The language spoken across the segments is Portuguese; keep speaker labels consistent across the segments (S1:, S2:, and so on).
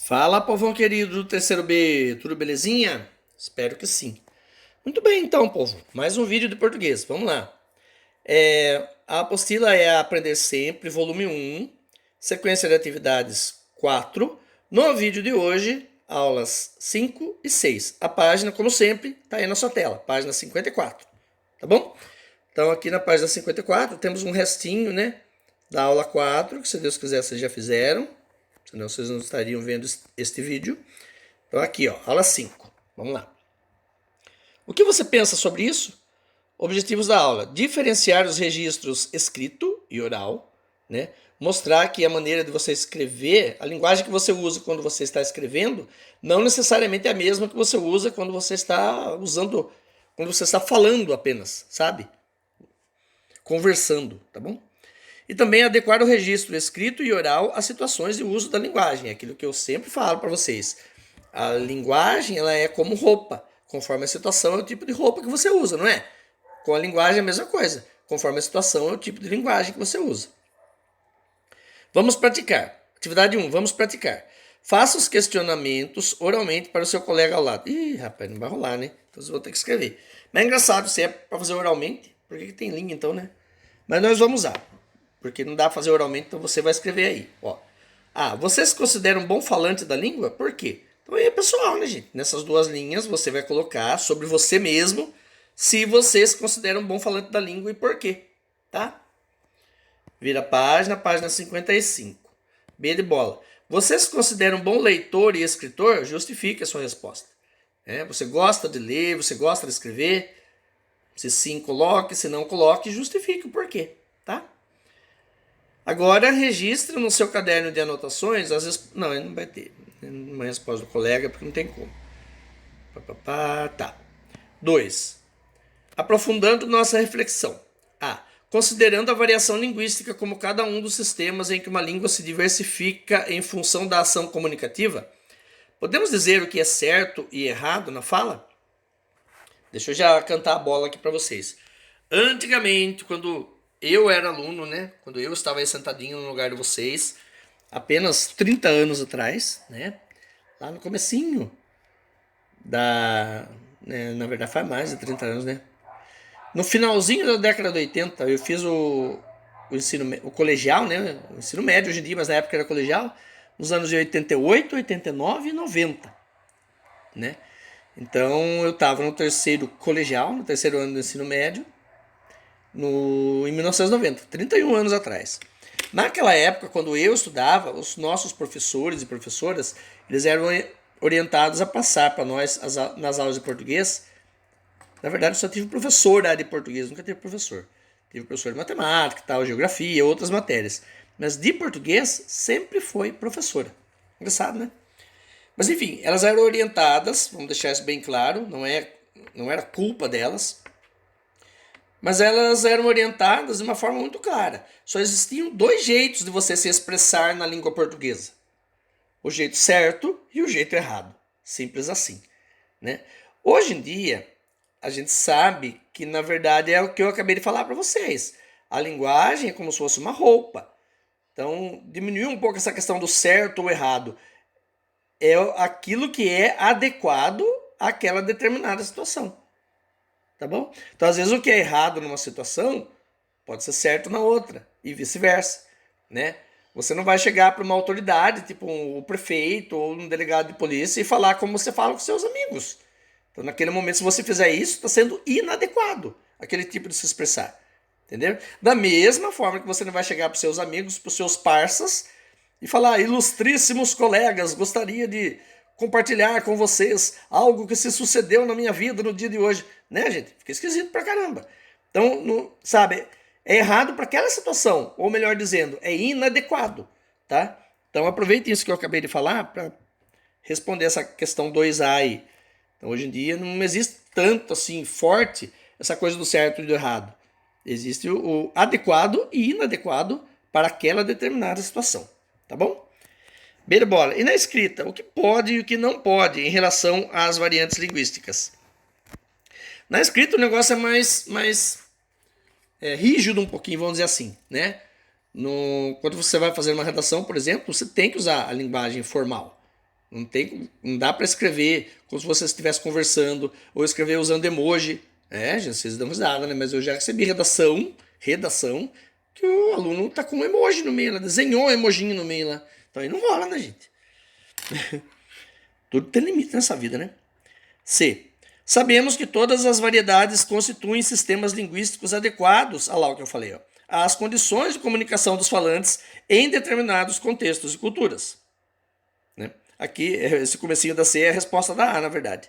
S1: Fala, povão querido do terceiro B, tudo belezinha? Espero que sim. Muito bem, então, povo, mais um vídeo de português, vamos lá. A apostila é Aprender Sempre, volume 1, sequência de atividades 4. No vídeo de hoje, aulas 5 e 6. A página, como sempre, está aí na sua tela, página 54, tá bom? Então, aqui na página 54, temos um restinho, né, da aula 4, que se Deus quiser vocês já fizeram, senão vocês não estariam vendo este vídeo. Então aqui, ó, aula 5. Vamos lá. O que você pensa sobre isso? Objetivos da aula: diferenciar os registros escrito e oral, né? Mostrar que a maneira de você escrever, a linguagem que você usa quando você está escrevendo, não necessariamente é a mesma que você usa quando você está usando, quando você está falando apenas, sabe? Conversando, tá bom? E também adequar o registro escrito e oral às situações de uso da linguagem, é aquilo que eu sempre falo para vocês. A linguagem ela é como roupa, conforme a situação é o tipo de roupa que você usa, não é? Com a linguagem é a mesma coisa, conforme a situação é o tipo de linguagem que você usa. Vamos praticar. Atividade 1, vamos praticar. Faça os questionamentos oralmente para o seu colega ao lado. Ih, rapaz, não vai rolar, né? Então eu vou ter que escrever. Mas é engraçado, se é para fazer oralmente, por que tem linha então, né? Mas nós vamos usar, porque não dá para fazer oralmente, então você vai escrever aí. Ó. Você se considera um bom falante da língua? Por quê? Então aí é pessoal, né, gente? Nessas duas linhas você vai colocar sobre você mesmo se você se considera um bom falante da língua e por quê, tá? Vira a página, página 55. B de bola. Você se considera um bom leitor e escritor? Justifique a sua resposta. Você gosta de ler, você gosta de escrever? Se sim, coloque, se não, coloque, justifique o porquê, tá? Agora registre no seu caderno de anotações as não, ele não vai ter uma resposta do colega porque não tem como. Tá. 2. Aprofundando nossa reflexão. A. Considerando a variação linguística como cada um dos sistemas em que uma língua se diversifica em função da ação comunicativa, podemos dizer o que é certo e errado na fala? Deixa eu já cantar a bola aqui para vocês. Antigamente, quando eu era aluno, né? Quando eu estava aí sentadinho no lugar de vocês, apenas 30 anos atrás, né? Lá no comecinho da... Né, na verdade faz mais de 30 anos, né? No finalzinho da década de 80, eu fiz o colegial, né? O ensino médio hoje em dia, mas na época era colegial, nos anos de 88, 89 e 90, né? Então eu estava no terceiro colegial, no terceiro ano do ensino médio, em 1990, 31 anos atrás. Naquela época, quando eu estudava, os nossos professores e professoras, eles eram orientados a passar para nós nas aulas de português. Na verdade, eu só tive professor da área de português, nunca tive professor. Tive professor de matemática, tal, geografia, outras matérias. Mas de português, sempre foi professora. Engraçado, né? Mas enfim, elas eram orientadas, vamos deixar isso bem claro, não era culpa delas, mas elas eram orientadas de uma forma muito clara. Só existiam dois jeitos de você se expressar na língua portuguesa: o jeito certo e o jeito errado. Simples assim, né? Hoje em dia, a gente sabe que na verdade é o que eu acabei de falar para vocês. A linguagem é como se fosse uma roupa. Então, diminuir um pouco essa questão do certo ou errado. É aquilo que é adequado àquela determinada situação. Tá bom? Então, às vezes, o que é errado numa situação pode ser certo na outra, e vice-versa, né? Você não vai chegar para uma autoridade, tipo o prefeito ou um delegado de polícia, e falar como você fala com seus amigos. Então, naquele momento, se você fizer isso, está sendo inadequado aquele tipo de se expressar. Entendeu? Da mesma forma que você não vai chegar para os seus amigos, para os seus parças, e falar: ilustríssimos colegas, gostaria de compartilhar com vocês algo que se sucedeu na minha vida no dia de hoje. Né, gente? Fica esquisito pra caramba. Então, sabe, é errado para aquela situação, ou melhor dizendo, é inadequado, tá? Então aproveitem isso que eu acabei de falar para responder essa questão 2A aí. Então, hoje em dia não existe tanto assim forte essa coisa do certo e do errado. Existe o adequado e inadequado para aquela determinada situação, tá bom? B de bola. E na escrita, o que pode e o que não pode em relação às variantes linguísticas? Na escrita o negócio é mais rígido um pouquinho, vamos dizer assim, né? Quando você vai fazer uma redação, por exemplo, você tem que usar a linguagem formal. Não dá para escrever como se você estivesse conversando, ou escrever usando emoji. Gente, vocês dão risada, né? Mas eu já recebi redação, que o aluno tá com um emoji no meio, ela desenhou um emojinho no meio lá. Então aí não rola, né, gente? Tudo tem limite nessa vida, né? C. Sabemos que todas as variedades constituem sistemas linguísticos adequados, olha lá o que eu falei, ó, às condições de comunicação dos falantes em determinados contextos e culturas. Né? Aqui, esse comecinho da C é a resposta da A, na verdade.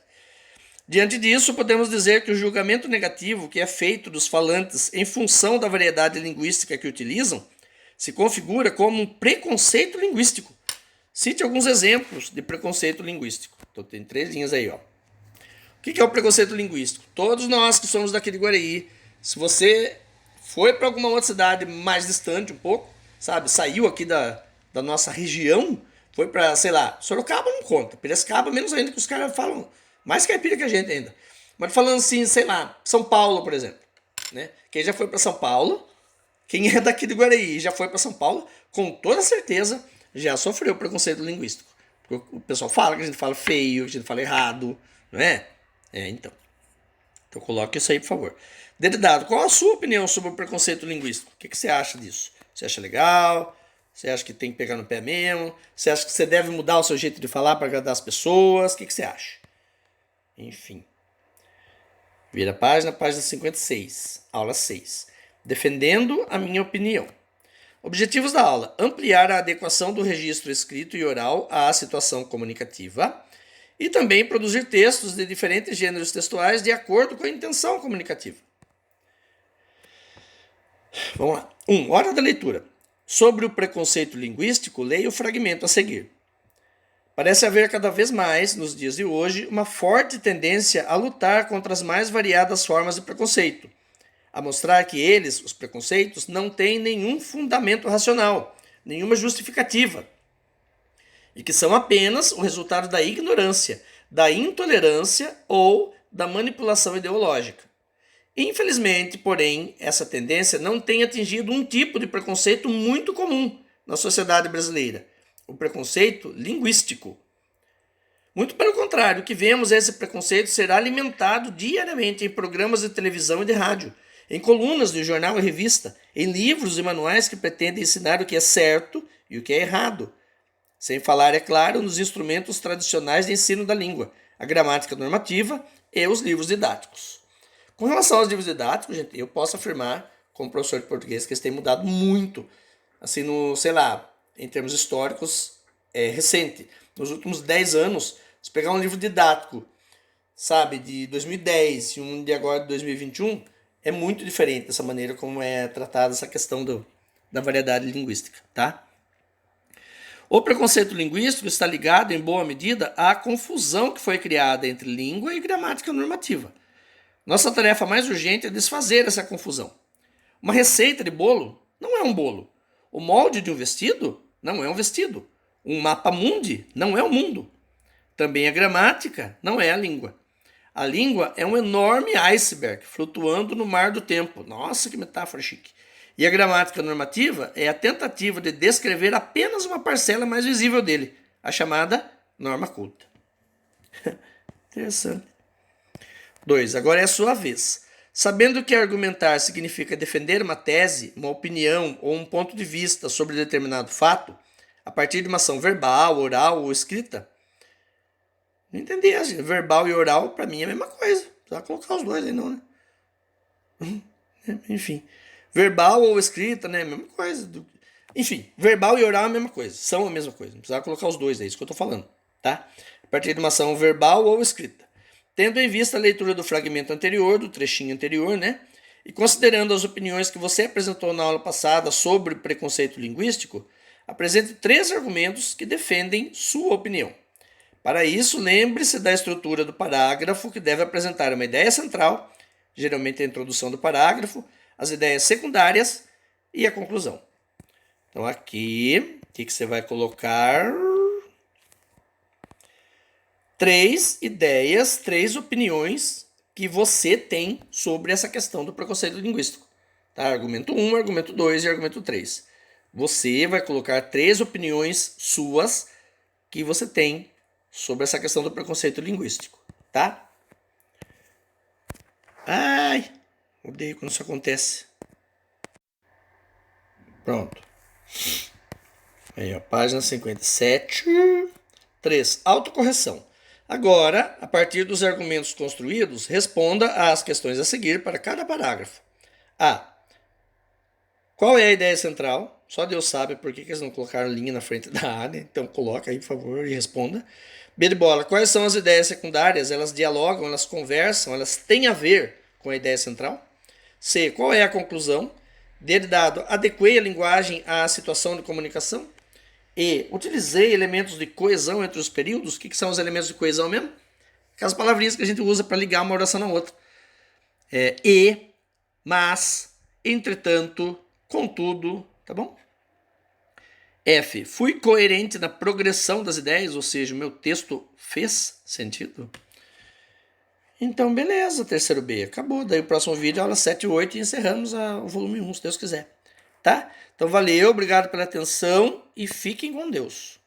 S1: Diante disso, podemos dizer que o julgamento negativo que é feito dos falantes em função da variedade linguística que utilizam se configura como um preconceito linguístico. Cite alguns exemplos de preconceito linguístico. Então, tem 3 linhas aí, ó. O que é o preconceito linguístico? Todos nós que somos daqui de Guaraí, se você foi para alguma outra cidade mais distante um pouco, sabe, saiu aqui da nossa região, foi para, sei lá, Sorocaba não conta, Piracicaba menos ainda, que os caras falam mais caipira que a gente ainda. Mas falando assim, sei lá, São Paulo, por exemplo, né? Quem já foi para São Paulo, quem é daqui de Guaraí e já foi para São Paulo, com toda certeza já sofreu preconceito linguístico. Porque o pessoal fala que a gente fala feio, que a gente fala errado, não é? Então coloque isso aí, por favor. Dedidado, qual a sua opinião sobre o preconceito linguístico? O que você acha disso? Você acha legal? Você acha que tem que pegar no pé mesmo? Você acha que você deve mudar o seu jeito de falar para agradar as pessoas? O que você acha? Enfim. Vira a página 56, aula 6. Defendendo a minha opinião. Objetivos da aula: ampliar a adequação do registro escrito e oral à situação comunicativa e também produzir textos de diferentes gêneros textuais de acordo com a intenção comunicativa. Vamos lá. 1. Hora da leitura. Sobre o preconceito linguístico, leia o fragmento a seguir. Parece haver cada vez mais, nos dias de hoje, uma forte tendência a lutar contra as mais variadas formas de preconceito, a mostrar que eles, os preconceitos, não têm nenhum fundamento racional, nenhuma justificativa, e que são apenas o resultado da ignorância, da intolerância ou da manipulação ideológica. Infelizmente, porém, essa tendência não tem atingido um tipo de preconceito muito comum na sociedade brasileira, o preconceito linguístico. Muito pelo contrário, o que vemos é esse preconceito ser alimentado diariamente em programas de televisão e de rádio, em colunas de jornal e revista, em livros e manuais que pretendem ensinar o que é certo e o que é errado. Sem falar, é claro, nos instrumentos tradicionais de ensino da língua, a gramática normativa e os livros didáticos. Com relação aos livros didáticos, gente, eu posso afirmar, como professor de português, que eles têm mudado muito, assim, em termos históricos, recente. Nos últimos 10 anos, se pegar um livro didático, sabe, de 2010 e um de agora de 2021, é muito diferente dessa maneira como é tratada essa questão da variedade linguística, tá? O preconceito linguístico está ligado, em boa medida, à confusão que foi criada entre língua e gramática normativa. Nossa tarefa mais urgente é desfazer essa confusão. Uma receita de bolo não é um bolo. O molde de um vestido não é um vestido. Um mapa mundi não é o mundo. Também a gramática não é a língua. A língua é um enorme iceberg flutuando no mar do tempo. Nossa, que metáfora chique. E a gramática normativa é a tentativa de descrever apenas uma parcela mais visível dele, a chamada norma culta. Interessante. 2. Agora é a sua vez. Sabendo que argumentar significa defender uma tese, uma opinião ou um ponto de vista sobre determinado fato, a partir de uma ação verbal, oral ou escrita, não entendi. Assim, verbal e oral, para mim, é a mesma coisa. Precisa colocar os dois aí, não, né? Enfim. Verbal ou escrita, né? A mesma coisa. Enfim, verbal e oral é a mesma coisa. São a mesma coisa. Não precisa colocar os dois aí, isso que eu tô falando, tá? A partir de uma ação verbal ou escrita. Tendo em vista a leitura do fragmento anterior, do trechinho anterior, né? E considerando as opiniões que você apresentou na aula passada sobre preconceito linguístico, apresente 3 argumentos que defendem sua opinião. Para isso, lembre-se da estrutura do parágrafo, que deve apresentar uma ideia central, geralmente a introdução do parágrafo, as ideias secundárias e a conclusão. Então aqui, o que você vai colocar? 3 ideias, 3 opiniões que você tem sobre essa questão do preconceito linguístico. Tá? Argumento 1, argumento 2 e argumento 3. Você vai colocar 3 opiniões suas que você tem sobre essa questão do preconceito linguístico, tá? Ai, odeio quando isso acontece. Pronto. Aí, ó, página 57. 3. Autocorreção. Agora, a partir dos argumentos construídos, responda às questões a seguir para cada parágrafo. A. Qual é a ideia central? Só Deus sabe por que eles não colocaram linha na frente da A, né? Então coloca aí, por favor, e responda. B de bola. Quais são as ideias secundárias? Elas dialogam, elas conversam, elas têm a ver com a ideia central? C. Qual é a conclusão? D de dado. Adequei a linguagem à situação de comunicação? E. Utilizei elementos de coesão entre os períodos? O que são os elementos de coesão mesmo? Aquelas palavrinhas que a gente usa para ligar uma oração na outra. Mas, entretanto, contudo, tá bom? F. Fui coerente na progressão das ideias, ou seja, o meu texto fez sentido? Então, beleza, terceiro B. Acabou. Daí o próximo vídeo, aula 7 e 8, e encerramos o volume 1, se Deus quiser. Tá? Então, valeu, obrigado pela atenção e fiquem com Deus.